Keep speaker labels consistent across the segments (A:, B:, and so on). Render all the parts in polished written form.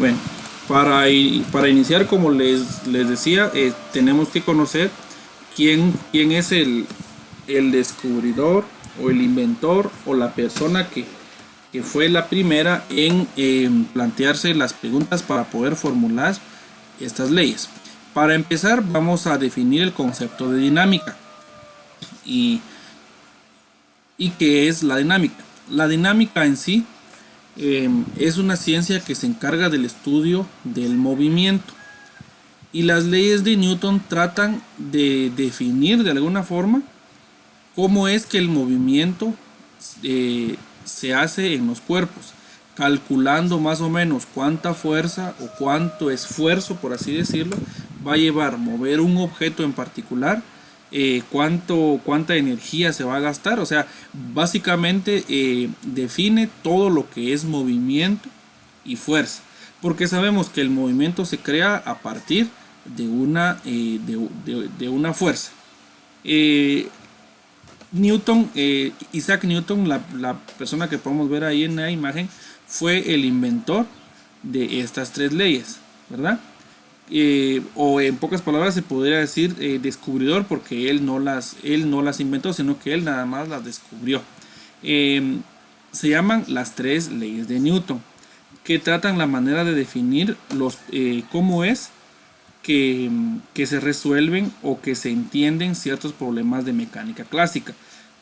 A: Bueno, para iniciar, como les decía, tenemos que conocer quién es el descubridor o el inventor o la persona que fue la primera en plantearse las preguntas para poder formular estas leyes. Para empezar, vamos a definir el concepto de dinámica y, y qué es la dinámica. La dinámica en sí es una ciencia que se encarga del estudio del movimiento, y las leyes de Newton tratan de definir de alguna forma cómo es que el movimiento se hace en los cuerpos, calculando más o menos cuánta fuerza o cuánto esfuerzo, por así decirlo, va a llevar mover un objeto en particular, cuánta energía se va a gastar. O sea, básicamente define todo lo que es movimiento y fuerza, porque sabemos que el movimiento se crea a partir de una fuerza. Isaac Newton, la persona que podemos ver ahí en la imagen, fue el inventor de estas tres leyes, ¿verdad? O en pocas palabras se podría decir descubridor, porque él no las inventó, sino que él nada más las descubrió. Se llaman las tres leyes de Newton, que tratan la manera de definir cómo es que se resuelven o que se entienden ciertos problemas de mecánica clásica.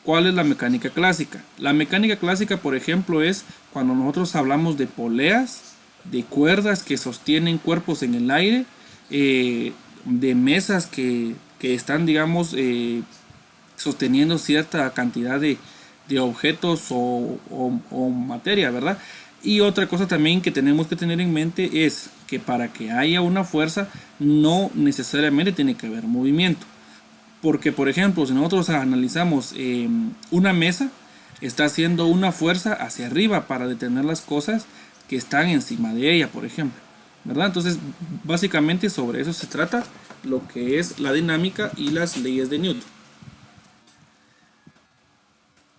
A: ¿Cuál es la mecánica clásica? La mecánica clásica, por ejemplo, es cuando nosotros hablamos de poleas, de cuerdas que sostienen cuerpos en el aire, de mesas que están, digamos, sosteniendo cierta cantidad de objetos o materia, ¿verdad? Y otra cosa también que tenemos que tener en mente es que para que haya una fuerza no necesariamente tiene que haber movimiento. Porque, por ejemplo, si nosotros analizamos una mesa, está haciendo una fuerza hacia arriba para detener las cosas que están encima de ella, por ejemplo, ¿verdad? Entonces, básicamente sobre eso se trata lo que es la dinámica y las leyes de Newton.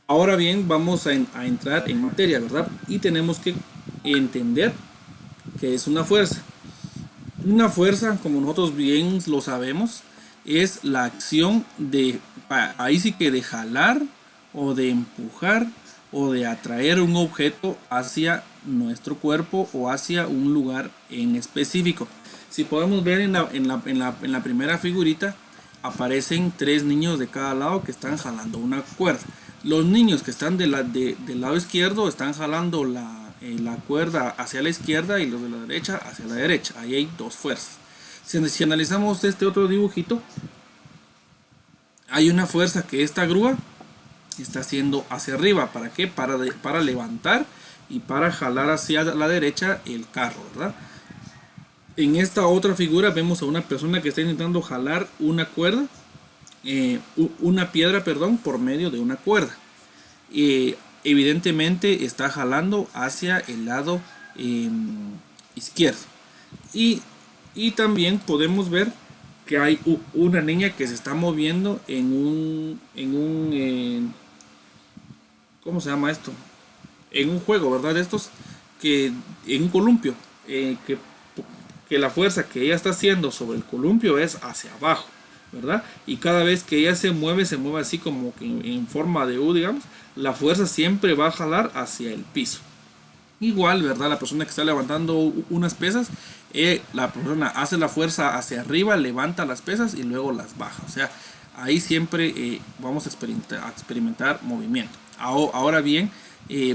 A: Ahora bien, vamos a entrar en materia, ¿verdad? Y tenemos que entender qué es una fuerza. Una fuerza, como nosotros bien lo sabemos, es la acción ahí sí que de jalar o de empujar o de atraer un objeto hacia nuestro cuerpo o hacia un lugar en específico. Si podemos ver en la primera figurita, aparecen tres niños de cada lado que están jalando una cuerda. Los niños que están del lado izquierdo están jalando la cuerda hacia la izquierda, y los de la derecha hacia la derecha. Ahí hay dos fuerzas. Si analizamos este otro dibujito, hay una fuerza que esta grúa está haciendo hacia arriba. ¿Para qué? Para levantar y para jalar hacia la derecha el carro, ¿verdad? En esta otra figura vemos a una persona que está intentando jalar una cuerda, una piedra, perdón, por medio de una cuerda. Evidentemente está jalando hacia el lado izquierdo. Y también podemos ver que hay una niña que se está moviendo ¿cómo se llama esto? En un juego, ¿verdad? En un columpio, que la fuerza que ella está haciendo sobre el columpio es hacia abajo, ¿verdad? Y cada vez que ella se mueve así como que en forma de U, digamos, la fuerza siempre va a jalar hacia el piso. Igual, ¿verdad? La persona que está levantando unas pesas, la persona hace la fuerza hacia arriba, levanta las pesas y luego las baja. O sea, ahí siempre vamos a experimentar movimiento. Ahora bien,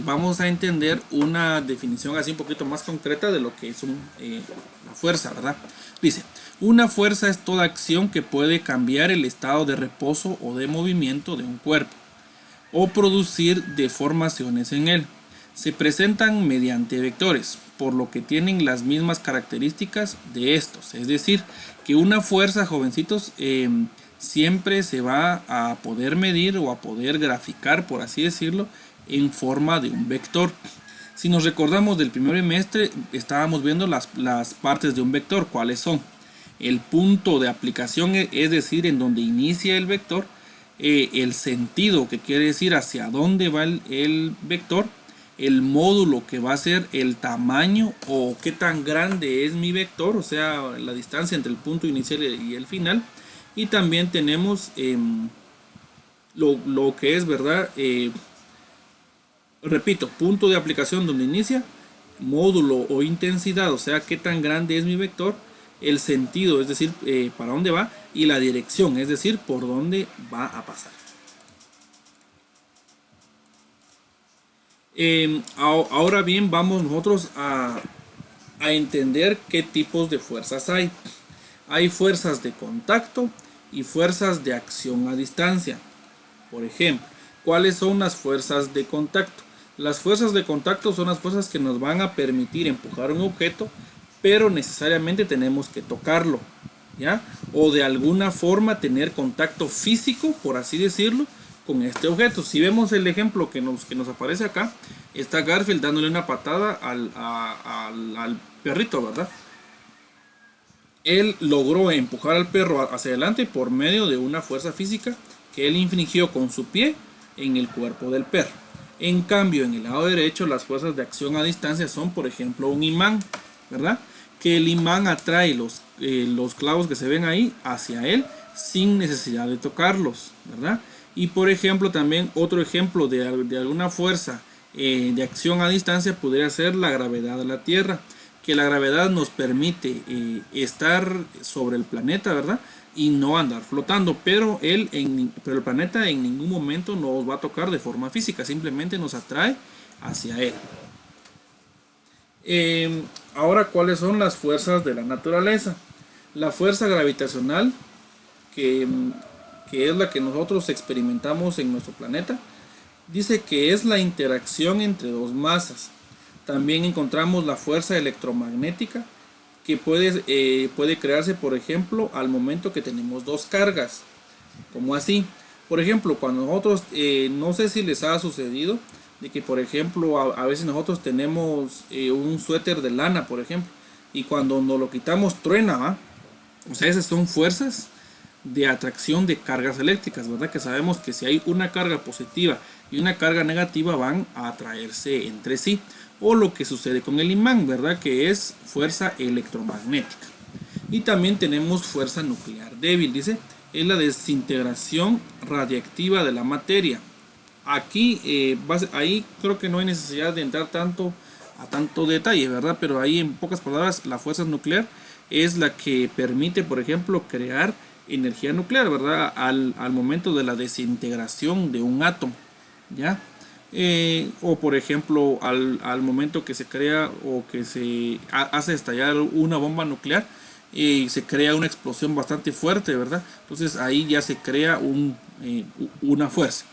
A: vamos a entender una definición así un poquito más concreta de lo que es la fuerza, ¿verdad? Dice, una fuerza es toda acción que puede cambiar el estado de reposo o de movimiento de un cuerpo, o producir deformaciones en él. Se presentan mediante vectores, por lo que tienen las mismas características de estos. Es decir, que una fuerza, jovencitos, siempre se va a poder medir o a poder graficar, por así decirlo, en forma de un vector. Si nos recordamos del primer bimestre, estábamos viendo las partes de un vector. ¿Cuáles son? El punto de aplicación, es decir, en donde inicia el vector, el sentido, que quiere decir hacia dónde va el vector,
B: el módulo que va a ser el tamaño o qué tan grande es mi vector, o sea, la distancia entre el punto inicial y el final. Y también tenemos lo que es, ¿verdad? Repito, punto de aplicación donde inicia, módulo o intensidad, o sea, qué tan grande es mi vector, el sentido, es decir, para dónde va, y la dirección, es decir, por dónde va a pasar. Ahora bien, vamos nosotros a entender qué tipos de fuerzas hay. Hay fuerzas de contacto y fuerzas de acción a distancia. Por ejemplo, ¿cuáles son las fuerzas de contacto? Las fuerzas de contacto son las fuerzas que nos van a permitir empujar un objeto, pero necesariamente tenemos que tocarlo, ¿ya? O de alguna forma tener contacto físico, por así decirlo, con este objeto. Si vemos el ejemplo que nos aparece acá, está Garfield dándole una patada al perrito, ¿verdad? Él logró empujar al perro hacia adelante por medio de una fuerza física que él infligió con su pie en el cuerpo del perro. En cambio, en el lado derecho, las fuerzas de acción a distancia son, por ejemplo, un imán, ¿verdad? Que el imán atrae los clavos que se ven ahí hacia él sin necesidad de tocarlos, ¿verdad? Y por ejemplo, también otro ejemplo de alguna fuerza de acción a distancia podría ser la gravedad de la Tierra, que la gravedad nos permite estar sobre el planeta, ¿verdad? Y no andar flotando, pero el planeta en ningún momento nos va a tocar de forma física, simplemente nos atrae hacia él. Ahora, ¿cuáles son las fuerzas de la naturaleza? La fuerza gravitacional, que, que es la que nosotros experimentamos en nuestro planeta, dice que es la interacción entre dos masas. También encontramos la fuerza electromagnética, que puede crearse, por ejemplo, al momento que tenemos dos cargas. Como así. Por ejemplo, cuando nosotros, no sé si les ha sucedido, de que, por ejemplo, a veces nosotros tenemos un suéter de lana, por ejemplo, y cuando nos lo quitamos truena, ¿va? O sea, esas son fuerzas de atracción de cargas eléctricas, ¿verdad? Que sabemos que si hay una carga positiva y una carga negativa van a atraerse entre sí. O lo que sucede con el imán, ¿verdad? Que es fuerza electromagnética. Y también tenemos fuerza nuclear débil, dice, es la desintegración radiactiva de la materia. Aquí, ahí creo que no hay necesidad de entrar a tanto detalle, ¿verdad? Pero ahí en pocas palabras, la fuerza nuclear es la que permite, por ejemplo, crear energía nuclear, ¿verdad? Al momento de la desintegración de un átomo, ¿ya? O por ejemplo, al momento que se crea o que se hace estallar una bomba nuclear, y se crea una explosión bastante fuerte, ¿verdad? Entonces ahí ya se crea una fuerza.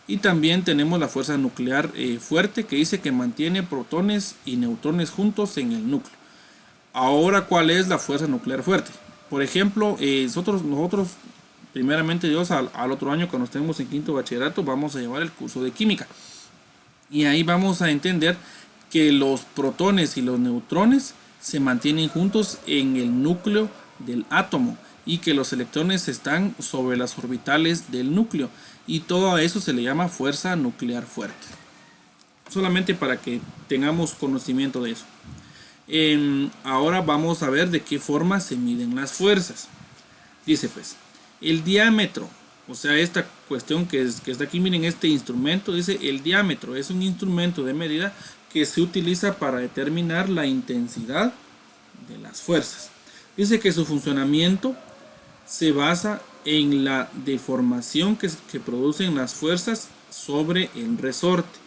B: Y también tenemos la fuerza nuclear fuerte, que dice que mantiene protones y neutrones juntos en el núcleo. Ahora, ¿cuál es la fuerza nuclear fuerte? Por ejemplo, nosotros primeramente Dios, al otro año cuando estemos en quinto bachillerato, vamos a llevar el curso de química. Y ahí vamos a entender que los protones y los neutrones se mantienen juntos en el núcleo del átomo y que los electrones están sobre las orbitales del núcleo, y todo eso se le llama fuerza nuclear fuerte. Solamente para que tengamos conocimiento de eso. Ahora vamos a ver de qué forma se miden las fuerzas. Dice pues, el diámetro, o sea, esta cuestión que está aquí, miren este instrumento, dice el diámetro es un instrumento de medida que se utiliza para determinar la intensidad de las fuerzas. Dice que su funcionamiento se basa en la deformación que producen las fuerzas sobre el resorte.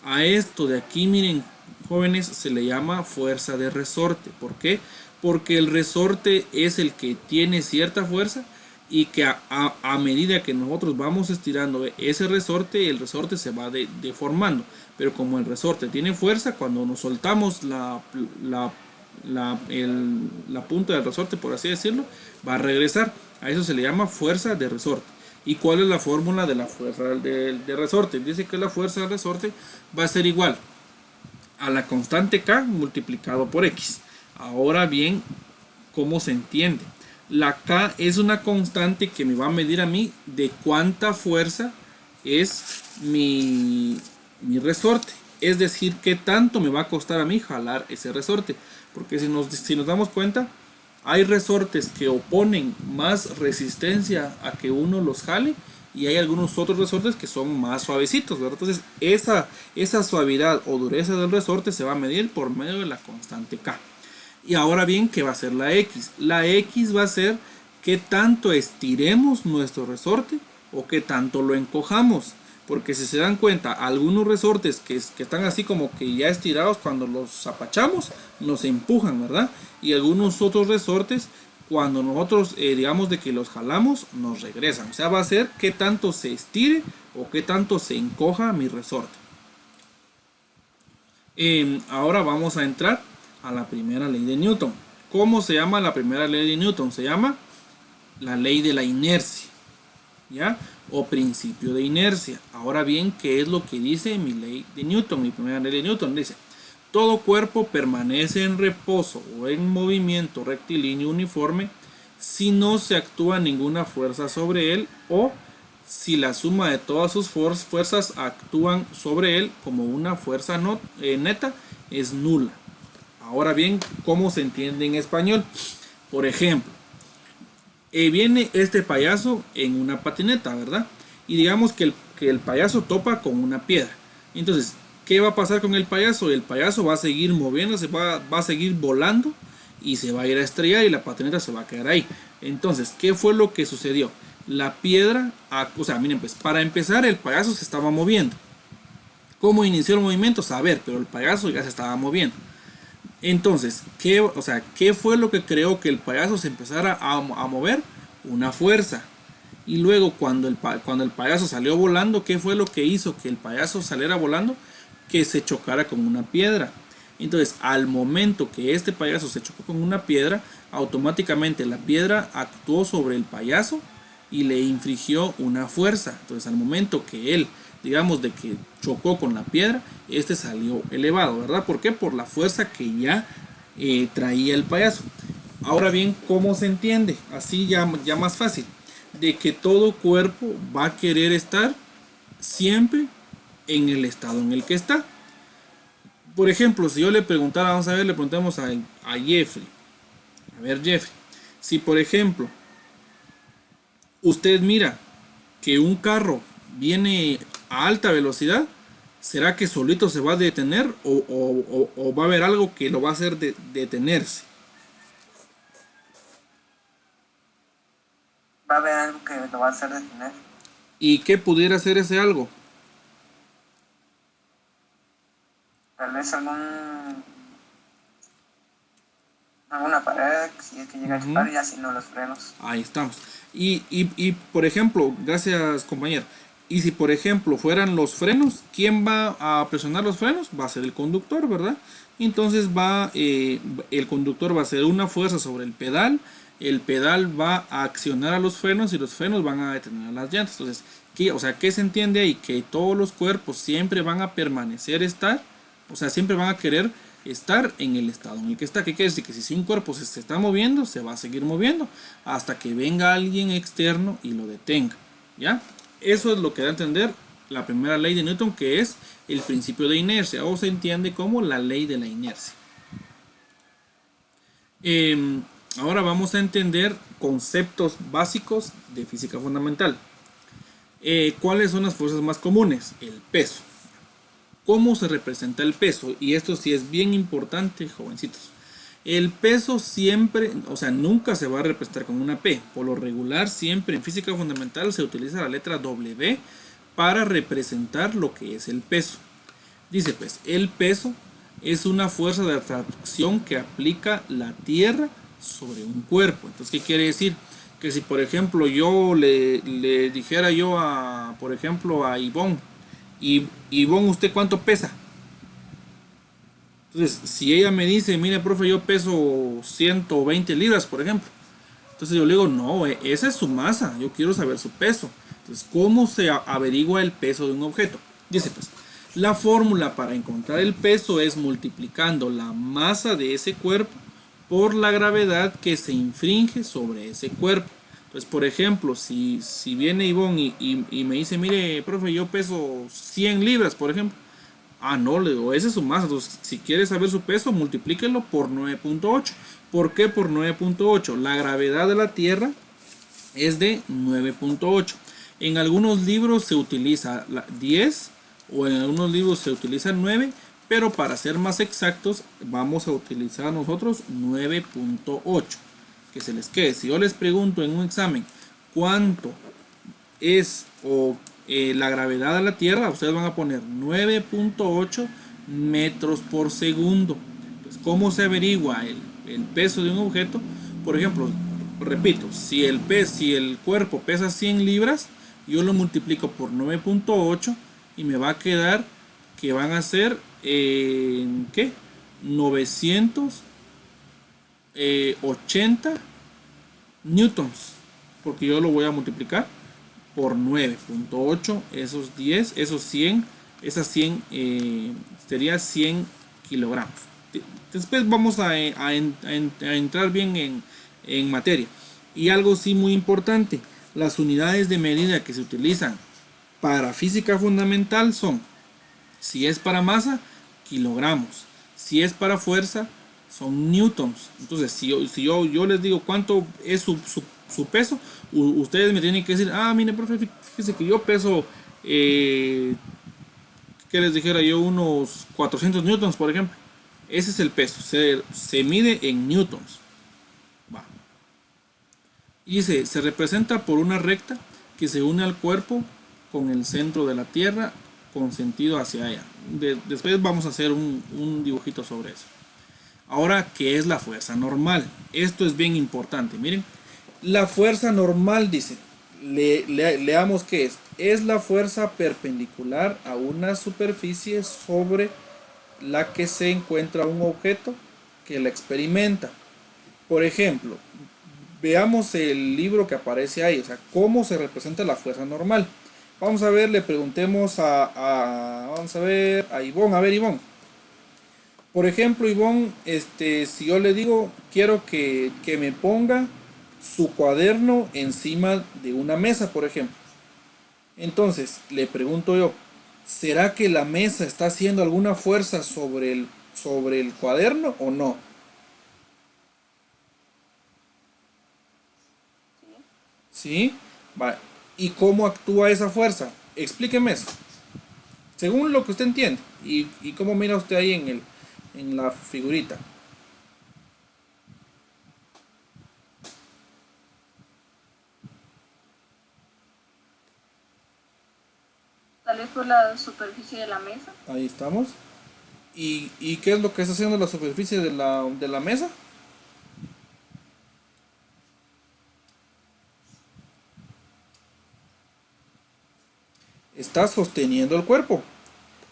B: A esto de aquí, miren, jóvenes, se le llama fuerza de resorte. ¿Por qué? Porque el resorte es el que tiene cierta fuerza y que a medida que nosotros vamos estirando ese resorte, el resorte se va deformando. Pero como el resorte tiene fuerza, cuando nos soltamos la punta del resorte, por así decirlo, va a regresar. A eso se le llama fuerza de resorte. ¿Y cuál es la fórmula de la fuerza de resorte? Dice que la fuerza de resorte va a ser igual a la constante K multiplicado por X. Ahora bien, ¿cómo se entiende? La K es una constante que me va a medir a mí de cuánta fuerza es mi resorte. es decir, qué tanto me va a costar a mí jalar ese resorte. Porque si nos damos cuenta, hay resortes que oponen más resistencia a que uno los jale y hay algunos otros resortes que son más suavecitos, ¿verdad? Entonces esa suavidad o dureza del resorte se va a medir por medio de la constante K. Y ahora bien, ¿qué va a ser la X? La X va a ser qué tanto estiremos nuestro resorte o qué tanto lo encojamos. Porque si se dan cuenta, algunos resortes que están así como que ya estirados, cuando los apachamos, nos empujan, ¿verdad? Y algunos otros resortes, cuando nosotros digamos de que los jalamos, nos regresan. O sea, va a ser qué tanto se estire o qué tanto se encoja mi resorte. Ahora vamos a entrar a la primera ley de Newton. ¿Cómo se llama la primera ley de Newton? Se llama la ley de la inercia, ¿ya? O principio de inercia. Ahora bien, ¿qué es lo que dice mi ley de Newton? Mi primera ley de Newton dice: todo cuerpo permanece en reposo o en movimiento rectilíneo uniforme si no se actúa ninguna fuerza sobre él o si la suma de todas sus fuerzas actúan sobre él como una fuerza neta es nula. Ahora bien, ¿cómo se entiende en español? Por ejemplo, viene este payaso en una patineta, ¿verdad? Y digamos que el payaso topa con una piedra. Entonces, ¿qué va a pasar con el payaso? El payaso va a seguir moviéndose, va a seguir volando y se va a ir a estrellar y la patineta se va a quedar ahí. Entonces, ¿qué fue lo que sucedió? La piedra, o sea, miren, pues para empezar el payaso se estaba moviendo. ¿Cómo inició el movimiento? Saber, pero el payaso ya se estaba moviendo. Entonces, ¿qué fue lo que creó que el payaso se empezara a mover? Una fuerza. Y luego cuando el payaso salió volando, ¿qué fue lo que hizo que el payaso saliera volando? Que se chocara con una piedra. Entonces, al momento que este payaso se chocó con una piedra, automáticamente la piedra actuó sobre el payaso y le infligió una fuerza. Entonces, al momento que él, digamos, de que chocó con la piedra, este salió elevado, ¿verdad? ¿Por qué? Por la fuerza que ya traía el payaso. Ahora bien, ¿cómo se entiende? Así ya más fácil. De que todo cuerpo va a querer estar siempre en el estado en el que está. Por ejemplo, si yo le preguntara, vamos a ver, le preguntamos a Jeffrey. A ver, Jeffrey, si por ejemplo usted mira que un carro viene a alta velocidad, ¿será que solito se va a detener o va a haber algo que lo va a hacer detenerse?
C: Va a haber algo que lo va a hacer detener.
B: ¿Y qué pudiera ser ese algo?
C: Tal vez alguna pared, si es que llega a chocar, y así no los frenos.
B: Ahí estamos. Y por ejemplo, gracias compañero. Y si por ejemplo fueran los frenos, ¿quién va a presionar los frenos? Va a ser el conductor, ¿verdad? Entonces el conductor va a hacer una fuerza sobre el pedal va a accionar a los frenos y los frenos van a detener a las llantas. Entonces, ¿qué se entiende ahí? Que todos los cuerpos siempre van a permanecer siempre van a querer estar en el estado en el que está. ¿Qué quiere decir? Que si un cuerpo se está moviendo, se va a seguir moviendo hasta que venga alguien externo y lo detenga, ¿ya? Eso es lo que da a entender la primera ley de Newton, que es el principio de inercia, o se entiende como la ley de la inercia. Ahora vamos a entender conceptos básicos de física fundamental. ¿Cuáles son las fuerzas más comunes? El peso. ¿Cómo se representa el peso? Y esto sí es bien importante, jovencitos. El peso siempre, nunca se va a representar con una P. Por lo regular, siempre en física fundamental se utiliza la letra W para representar lo que es el peso. Dice pues, el peso es una fuerza de atracción que aplica la Tierra sobre un cuerpo. Entonces, ¿qué quiere decir? Que si por ejemplo yo le dijera yo a Ivonne, Ivonne, ¿usted cuánto pesa? Entonces, si ella me dice, mire, profe, yo peso 120 libras, por ejemplo. Entonces yo le digo, no, esa es su masa, yo quiero saber su peso. Entonces, ¿cómo se averigua el peso de un objeto? Dice pues, la fórmula para encontrar el peso es multiplicando la masa de ese cuerpo por la gravedad que se infringe sobre ese cuerpo. Entonces, por ejemplo, si viene Ivonne y me dice, mire, profe, yo peso 100 libras, por ejemplo. Ah, no, le digo, esa es su masa. Entonces, si quiere saber su peso, multiplíquelo por 9.8. ¿Por qué por 9.8? La gravedad de la Tierra es de 9.8. En algunos libros se utiliza 10 o en algunos libros se utiliza 9, pero para ser más exactos vamos a utilizar nosotros 9.8. Que se les quede. Si yo les pregunto en un examen cuánto es la gravedad de la Tierra, ustedes van a poner 9.8 metros por segundo. Entonces, ¿cómo se averigua el peso de un objeto? Por ejemplo, repito, si el cuerpo pesa 100 libras, yo lo multiplico por 9.8 y me va a quedar que van a ser, ¿qué? 980 newtons, porque yo lo voy a multiplicar por 9.8, esos 10, esos 100, esas 100 sería 100 kilogramos. Después vamos a entrar bien en materia. Y algo sí muy importante, las unidades de medida que se utilizan para física fundamental son, si es para masa, kilogramos, si es para fuerza, son newtons. Entonces, si yo les digo cuánto es su peso, ustedes me tienen que decir, mire, profe, fíjese que yo peso, que les dijera yo, unos 400 newtons, por ejemplo. Ese es el peso, se mide en newtons. Va. Y se representa por una recta que se une al cuerpo con el centro de la Tierra con sentido hacia allá. Después vamos a hacer un dibujito sobre eso. Ahora, ¿qué es la fuerza normal? Esto es bien importante. Miren, la fuerza normal dice, leamos qué es. Es la fuerza perpendicular a una superficie sobre la que se encuentra un objeto que la experimenta. Por ejemplo, veamos el libro que aparece ahí, o sea, cómo se representa la fuerza normal. Vamos a ver, le preguntemos vamos a ver, a Ivonne. A ver, Ivonne. Por ejemplo, Ivonne, si yo le digo, quiero que me ponga su cuaderno encima de una mesa, por ejemplo. Entonces, le pregunto yo, ¿será que la mesa está haciendo alguna fuerza sobre el cuaderno o no? ¿Sí? Vale. ¿Y cómo actúa esa fuerza? Explíqueme eso. Según lo que usted entiende. Y cómo mira usted ahí en la figurita.
D: Tal vez por la superficie de la mesa.
B: Ahí estamos. ¿Y qué es lo que está haciendo la superficie de la mesa? Está sosteniendo el cuerpo.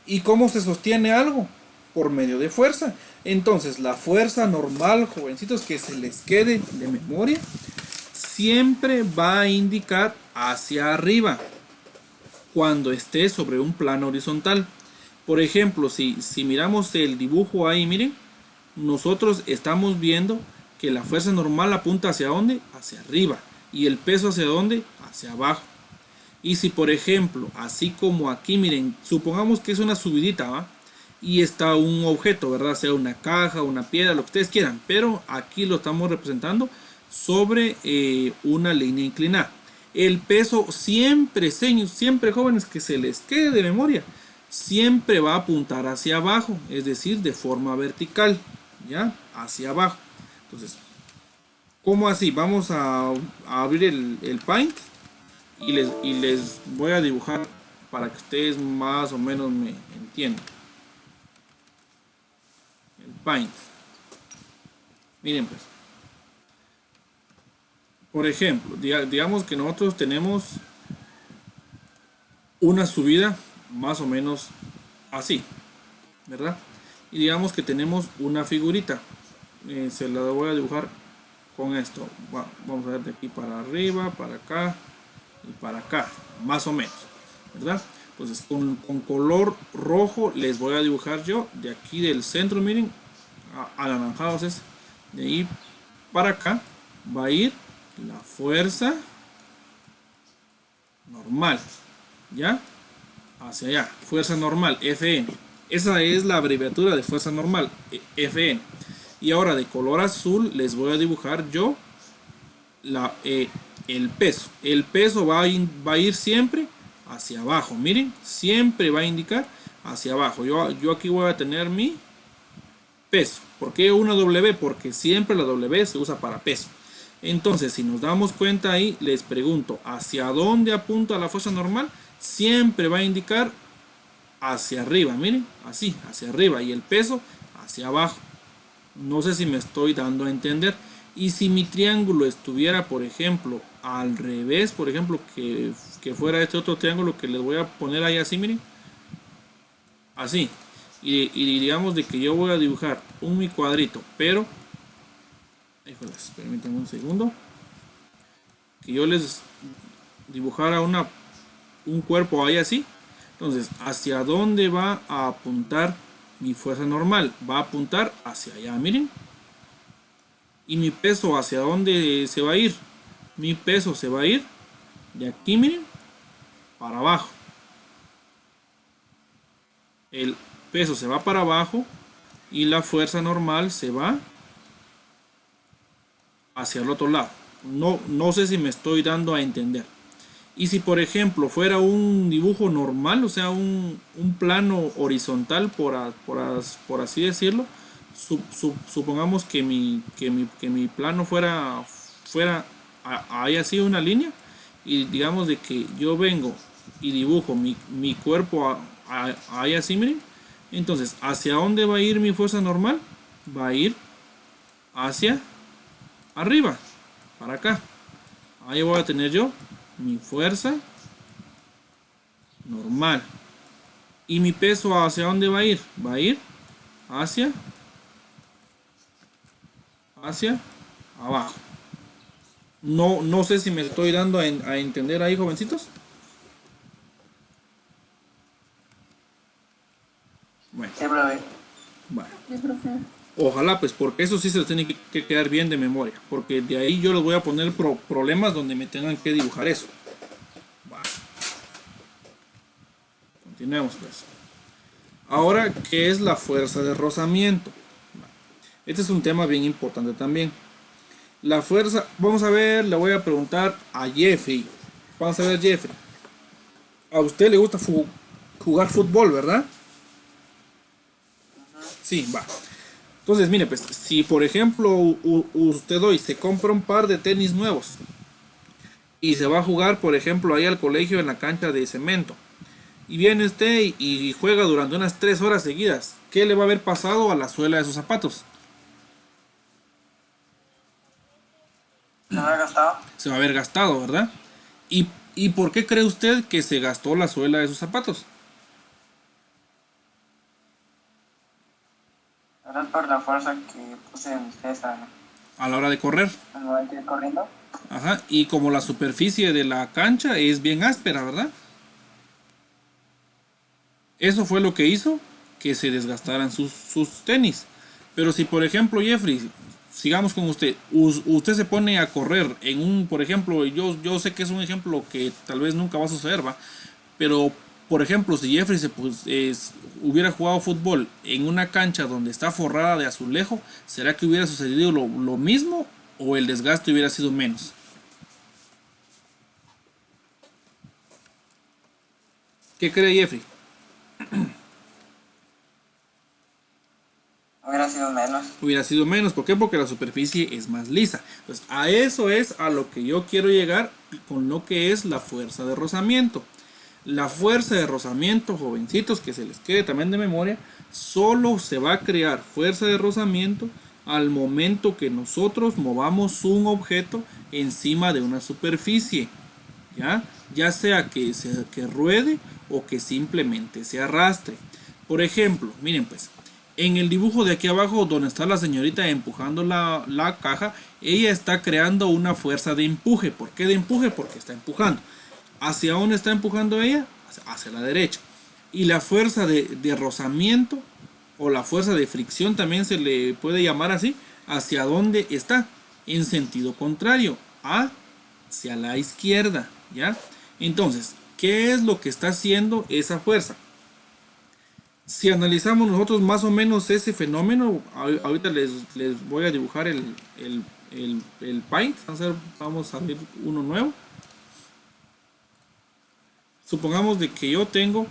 B: ¿Y cómo se sostiene algo? Por medio de fuerza. Entonces, la fuerza normal, jovencitos, que se les quede de memoria, siempre va a indicar hacia arriba cuando esté sobre un plano horizontal. Por ejemplo, si miramos el dibujo ahí, miren, nosotros estamos viendo que la fuerza normal apunta hacia dónde, hacia arriba, y el peso hacia dónde, hacia abajo. Y si por ejemplo, así como aquí, miren, supongamos que es una subidita, ¿va? Y está un objeto, ¿verdad? Sea una caja, una piedra, lo que ustedes quieran, pero aquí lo estamos representando sobre una línea inclinada. El peso siempre, siempre jóvenes, que se les quede de memoria, siempre va a apuntar hacia abajo, es decir, de forma vertical, ¿ya? Hacia abajo. Entonces, ¿cómo así? Vamos a abrir el Paint y les voy a dibujar para que ustedes más o menos me entiendan. El Paint. Miren pues. Por ejemplo, digamos que nosotros tenemos una subida más o menos así, ¿verdad? Y digamos que tenemos una figurita. Se la voy a dibujar con esto. Vamos a ver de aquí para arriba, para acá y para acá, más o menos, ¿verdad? Entonces con color rojo les voy a dibujar yo de aquí del centro, miren, anaranjados es, de ahí para acá va a ir la fuerza normal, ¿ya? Hacia allá, fuerza normal, Fn. Esa es la abreviatura de fuerza normal, Fn. Y ahora de color azul les voy a dibujar yo el peso. El peso va a ir siempre hacia abajo. Miren, siempre va a indicar hacia abajo. Yo aquí voy a tener mi peso. ¿Por qué una W? Porque siempre la W se usa para peso. Entonces, si nos damos cuenta ahí, les pregunto, ¿hacia dónde apunta la fuerza normal? Siempre va a indicar hacia arriba, miren, así, hacia arriba, y el peso hacia abajo. No sé si me estoy dando a entender. Y si mi triángulo estuviera, por ejemplo, al revés, por ejemplo, que fuera este otro triángulo que les voy a poner ahí así, miren, así, y digamos de que yo voy a dibujar mi cuadrito, pero, híjoles, permítanme un segundo, que yo les dibujara un cuerpo ahí así. Entonces, ¿hacia dónde va a apuntar mi fuerza normal? Va a apuntar hacia allá, miren. ¿Y mi peso hacia dónde se va a ir? Mi peso se va a ir de aquí, miren, para abajo. El peso se va para abajo y la fuerza normal se va hacia el otro lado. No sé si me estoy dando a entender. Y si por ejemplo fuera un dibujo normal, o sea un plano horizontal por así decirlo, supongamos que mi plano fuera ahí así una línea, y digamos de que yo vengo y dibujo mi cuerpo ahí así, miren. Entonces, ¿hacia dónde va a ir mi fuerza normal? Va a ir hacia arriba, para acá. Ahí voy a tener yo mi fuerza normal. ¿Y mi peso hacia dónde va a ir? Va a ir hacia abajo. No sé si me estoy dando a entender ahí, jovencitos. Bueno,
C: Sí, profe.
B: bueno.
D: Sí, profe.
B: Ojalá, pues, porque eso sí se les tiene que quedar bien de memoria. Porque de ahí yo les voy a poner problemas donde me tengan que dibujar eso. Bueno. Continuemos, pues. Ahora, ¿qué es la fuerza de rozamiento? Este es un tema bien importante también. La fuerza, vamos a ver, le voy a preguntar a Jeffrey. Vamos a ver, Jeffrey. A usted le gusta jugar fútbol, ¿verdad? Sí, va. Entonces, mire, pues, si por ejemplo usted hoy se compra un par de tenis nuevos y se va a jugar, por ejemplo, ahí al colegio en la cancha de cemento, y viene usted y juega durante unas 3 horas seguidas, ¿qué le va a haber pasado a la suela de sus zapatos?
C: ¿No me ha gastado?
B: Se va a haber gastado, ¿verdad? ¿Y por qué cree usted que se gastó la suela de sus zapatos?
C: ¿Verdad? Por la fuerza que puse en esa
B: A la hora de correr.
C: al momento de ir corriendo.
B: Ajá, y como la superficie de la cancha es bien áspera, ¿verdad? Eso fue lo que hizo que se desgastaran sus tenis. Pero si por ejemplo, Jeffrey, sigamos con usted, usted se pone a correr en por ejemplo, yo sé que es un ejemplo que tal vez nunca va a suceder, ¿va? Pero por ejemplo, si Jeffrey hubiera jugado fútbol en una cancha donde está forrada de azulejo, ¿será que hubiera sucedido lo mismo o el desgaste hubiera sido menos? ¿Qué cree Jeffrey?
C: Hubiera sido menos.
B: Hubiera sido menos. ¿Por qué? Porque la superficie es más lisa. Entonces, a eso es a lo que yo quiero llegar con lo que es la fuerza de rozamiento. La fuerza de rozamiento, jovencitos, que se les quede también de memoria, solo se va a crear fuerza de rozamiento al momento que nosotros movamos un objeto encima de una superficie. Ya sea que ruede o que simplemente se arrastre. Por ejemplo, miren pues, en el dibujo de aquí abajo donde está la señorita empujando la caja, ella está creando una fuerza de empuje. ¿Por qué de empuje? Porque está empujando. ¿Hacia dónde está empujando ella? Hacia la derecha. Y la fuerza de rozamiento o la fuerza de fricción también se le puede llamar así. ¿Hacia dónde está? En sentido contrario, hacia la izquierda, ¿ya? Entonces, ¿qué es lo que está haciendo esa fuerza? Si analizamos nosotros más o menos ese fenómeno, ahorita les voy a dibujar el Paint. Vamos a ver uno nuevo. Supongamos de que yo tengo,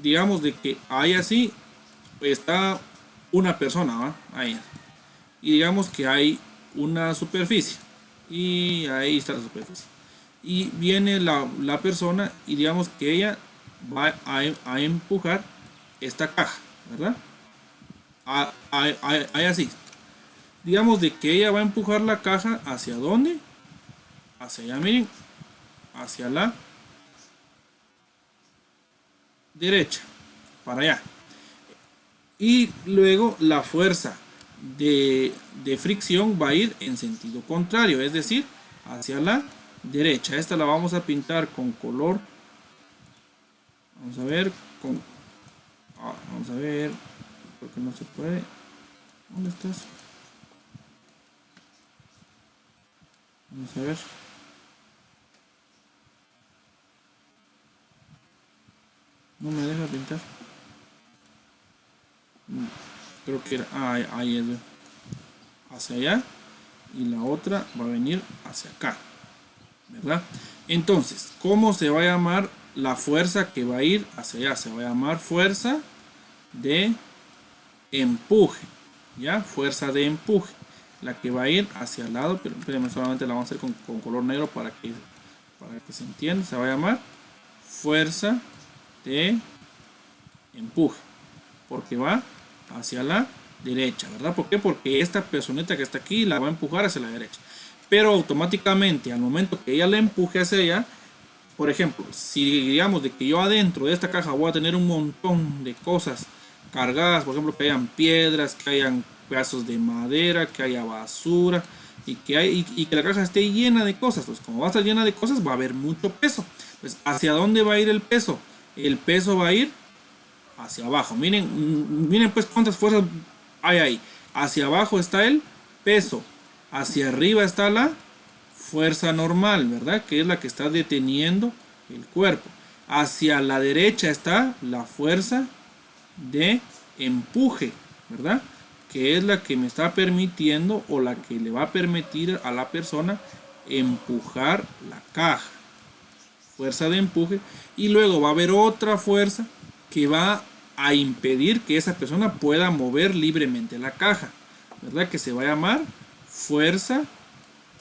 B: digamos de que ahí así está una persona, ¿va? Ahí. Y digamos que hay una superficie. Y ahí está la superficie. Y viene la persona y digamos que ella va a empujar esta caja, ¿verdad? Ahí así. Digamos de que ella va a empujar la caja hacia dónde? Hacia allá, miren. Hacia la derecha. Para allá. Y luego la fuerza de fricción va a ir en sentido contrario, es decir, hacia la derecha. Esta la vamos a pintar con color. Vamos a ver vamos a ver, porque no se puede. ¿Dónde estás? Vamos a ver. No me deja pintar. Creo que era ahí es, hacia allá, y la otra va a venir hacia acá, ¿verdad? Entonces, ¿cómo se va a llamar la fuerza que va a ir hacia allá? Se va a llamar fuerza de empuje, ¿ya? Fuerza de empuje, la que va a ir hacia el lado, pero espérenme, solamente la vamos a hacer con color negro para que se entienda. Se va a llamar fuerza de empuje, porque va hacia la derecha, ¿verdad? ¿Por qué? Porque esta personita que está aquí la va a empujar hacia la derecha, pero automáticamente al momento que ella la empuje hacia allá, por ejemplo, si digamos de que yo adentro de esta caja voy a tener un montón de cosas cargadas, por ejemplo, que hayan piedras, que hayan pedazos de madera, que haya basura y que la caja esté llena de cosas, pues como va a estar llena de cosas va a haber mucho peso. Pues ¿hacia dónde va a ir el peso? El peso va a ir hacia abajo. Miren pues cuántas fuerzas hay ahí. Hacia abajo está el peso, hacia arriba está la fuerza normal, ¿verdad? Que es la que está deteniendo el cuerpo. Hacia la derecha está la fuerza de empuje, ¿verdad? Que es la que me está permitiendo o la que le va a permitir a la persona empujar la caja. Fuerza de empuje. Y luego va a haber otra fuerza que va a impedir que esa persona pueda mover libremente la caja, ¿verdad? Que se va a llamar fuerza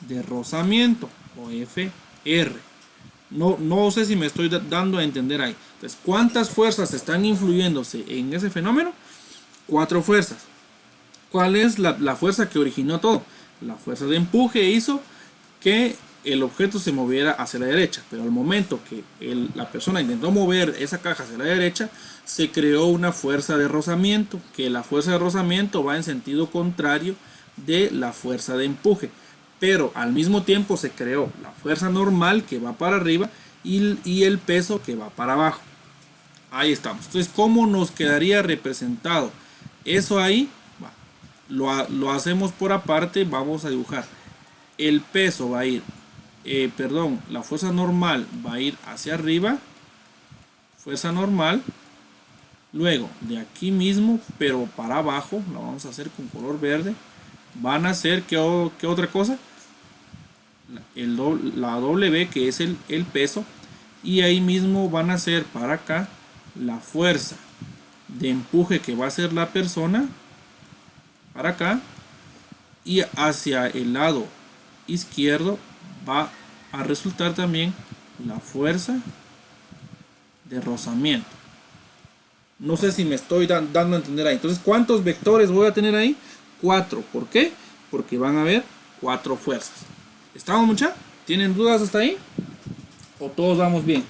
B: de rozamiento o FR. No sé si me estoy dando a entender ahí. Entonces, ¿cuántas fuerzas están influyéndose en ese fenómeno? 4 fuerzas. ¿Cuál es la fuerza que originó todo? La fuerza de empuje hizo que el objeto se moviera hacia la derecha, pero al momento que la persona intentó mover esa caja hacia la derecha, se creó una fuerza de rozamiento, que la fuerza de rozamiento va en sentido contrario de la fuerza de empuje, pero al mismo tiempo se creó la fuerza normal que va para arriba y el peso que va para abajo. Ahí estamos. Entonces, ¿cómo nos quedaría representado eso ahí? Lo hacemos por aparte. Vamos a dibujar. El peso va a ir, la fuerza normal va a ir hacia arriba, fuerza normal. Luego de aquí mismo, pero para abajo, la vamos a hacer con color verde. Van a hacer ¿qué otra cosa? La W, que es el peso, y ahí mismo van a hacer para acá la fuerza de empuje que va a ser la persona para acá, y hacia el lado izquierdo va a resultar también la fuerza de rozamiento. No sé si me estoy dando a entender ahí. Entonces, ¿cuántos vectores voy a tener ahí? 4. ¿Por qué? Porque van a haber 4 fuerzas. ¿Estamos, mucha? ¿Tienen dudas hasta ahí? ¿O todos vamos bien?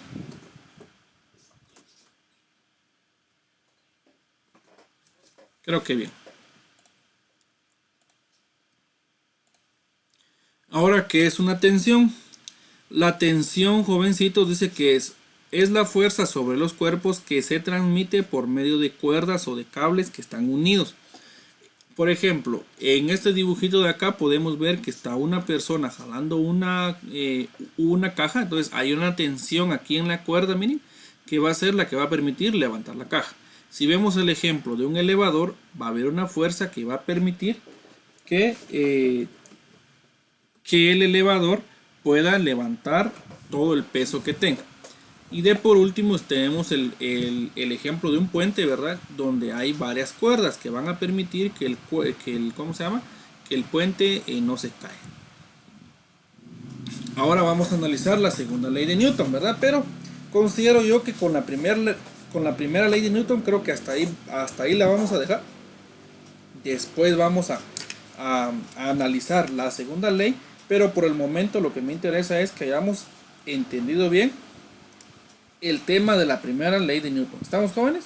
B: Creo que bien. Ahora, ¿qué es una tensión? La tensión, jovencitos, dice que es la fuerza sobre los cuerpos que se transmite por medio de cuerdas o de cables que están unidos. Por ejemplo, en este dibujito de acá podemos ver que está una persona jalando una caja. Entonces hay una tensión aquí en la cuerda, miren, que va a ser la que va a permitir levantar la caja. Si vemos el ejemplo de un elevador, va a haber una fuerza que va a permitir que el elevador pueda levantar todo el peso que tenga. Y de por último tenemos el ejemplo de un puente, ¿verdad? Donde hay varias cuerdas que van a permitir que el puente no se caiga. Ahora vamos a analizar la segunda ley de Newton, ¿verdad? Pero considero yo que con la primera ley de Newton creo que hasta ahí la vamos a dejar. Después vamos a analizar la segunda ley, pero por el momento lo que me interesa es que hayamos entendido bien el tema de la primera ley de Newton. ¿Estamos, jóvenes?